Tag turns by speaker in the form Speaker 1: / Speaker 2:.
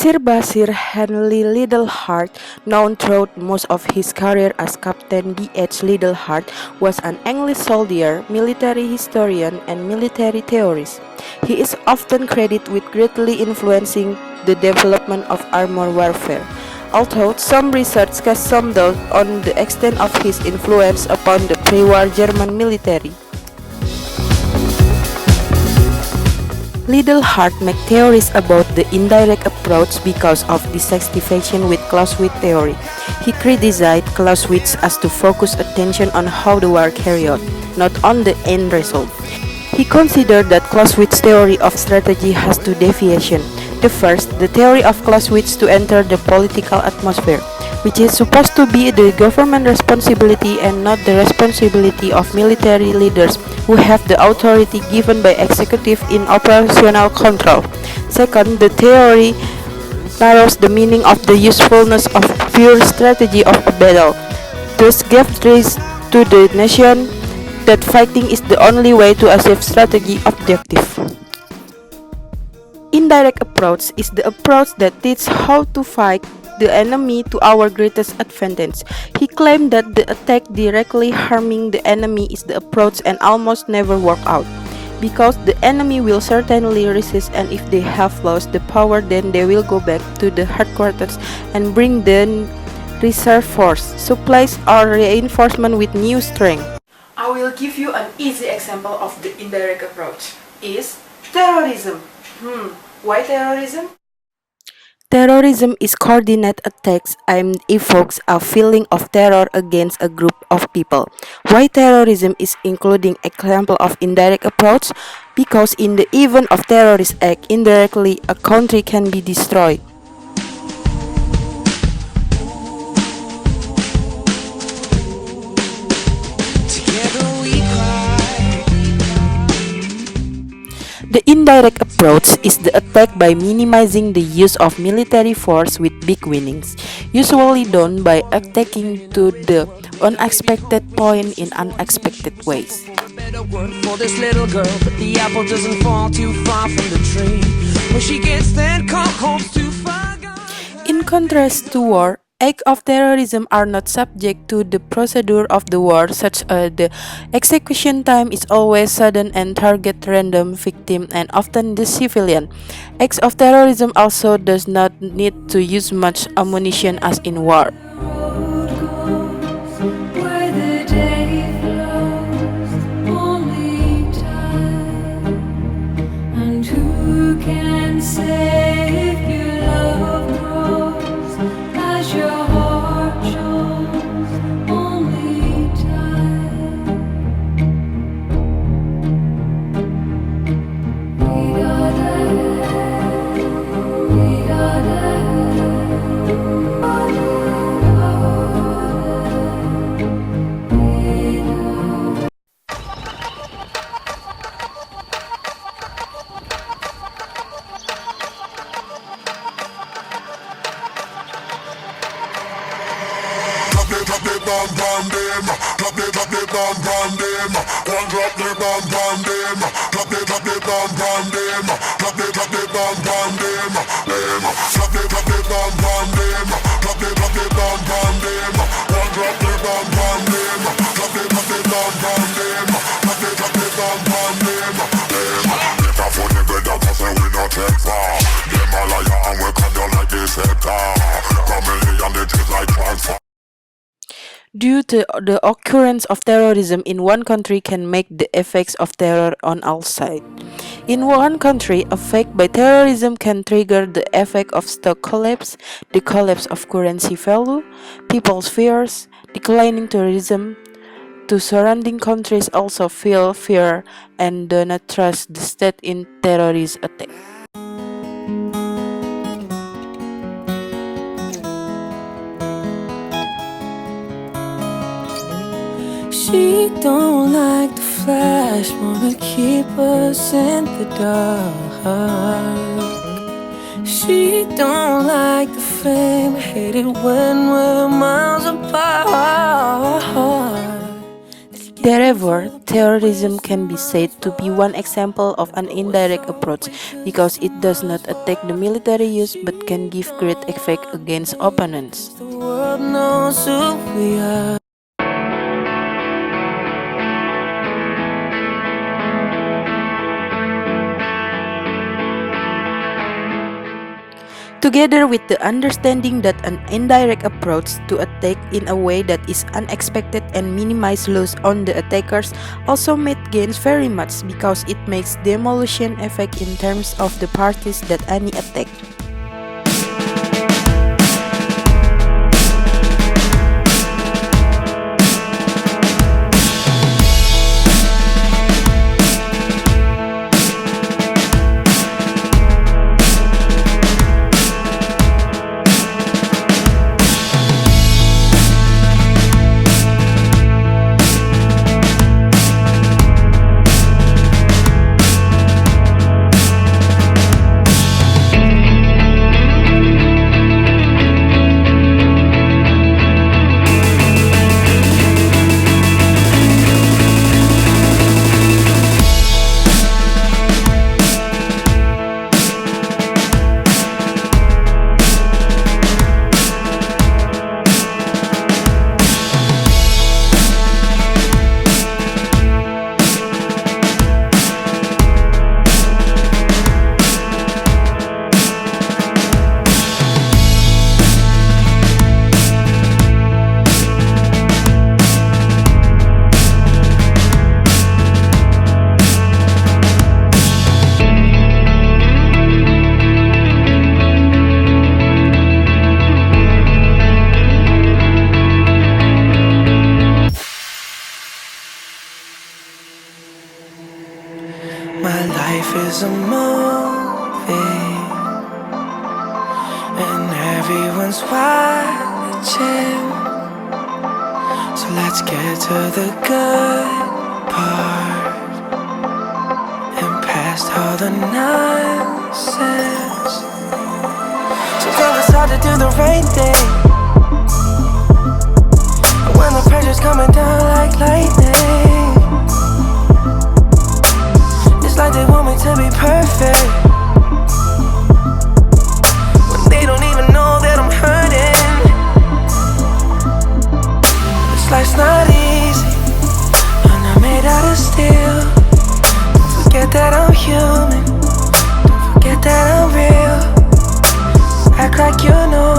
Speaker 1: Sir Basir Henley Littleheart, known throughout most of his career as Captain B.H. Littleheart, was an English soldier, military historian, and military theorist. He is often credited with greatly influencing the development of armor warfare, although some research casts some doubt on the extent of his influence upon the pre-war German military. Littleheart made theories about the indirect approach because of dissatisfaction with Clausewitz theory. He criticized Clausewitz as to focus attention on how the war carried out, not on the end result. He considered that Clausewitz's theory of strategy has two deviations. The first, the theory of Clausewitz to enter the political atmosphere, which is supposed to be the government responsibility and not the responsibility of military leaders who have the authority given by executive in operational control. Second, the theory narrows the meaning of the usefulness of pure strategy of a battle, thus gave rise to the notion that fighting is the only way to achieve strategy objective. Indirect approach is the approach that teaches how to fight the enemy to our greatest advantage. He claimed that the attack directly harming the enemy is the approach and almost never work out, because the enemy will certainly resist, and if they have lost the power, then they will go back to the headquarters and bring the reserve force, supplies or reinforcement with new strength. I will give you an easy example of the indirect approach. Is terrorism. Why terrorism? Terrorism is coordinated attacks and evokes a feeling of terror against a group of people. Why terrorism is including example of indirect approach? Because in the event of terrorist act, indirectly a country can be destroyed. The indirect approach is the attack by minimizing the use of military force with big winnings, usually done by attacking to the unexpected point in unexpected ways. In contrast to war, acts of terrorism are not subject to the procedure of the war, such as the execution time is always sudden and target random victim and often the civilian. Acts of terrorism also does not need to use much ammunition as in war. Due to the occurrence of terrorism in one country can make the effects of terror on all sides. In one country, effect by terrorism can trigger the effect of stock collapse, the collapse of currency value, people's fears, declining tourism. To surrounding countries also feel fear and do not trust the state in terrorist attack.
Speaker 2: She don't like the flash, wanna keep us in the dark. She don't like the fame, hate it when we're miles apart.
Speaker 1: Therefore, terrorism can be said to be one example of an indirect approach because it does not attack the military use but can give great effect against opponents.
Speaker 2: The world knows who we are.
Speaker 1: Together with the understanding that an indirect approach to attack in a way that is unexpected and minimize loss on the attackers also made gains very much because it makes demolition effect in terms of the parties that any attack.
Speaker 2: My life is a movie, and everyone's watching. So let's get to the good part and past all the nonsense. Sometimes it's hard to do the right thing when the pressure's coming down like lightning. It's like they want me to be perfect when they don't even know that I'm hurting. This life's not easy, I'm not made out of steel. Don't forget that I'm human, don't forget that I'm real. Act like you know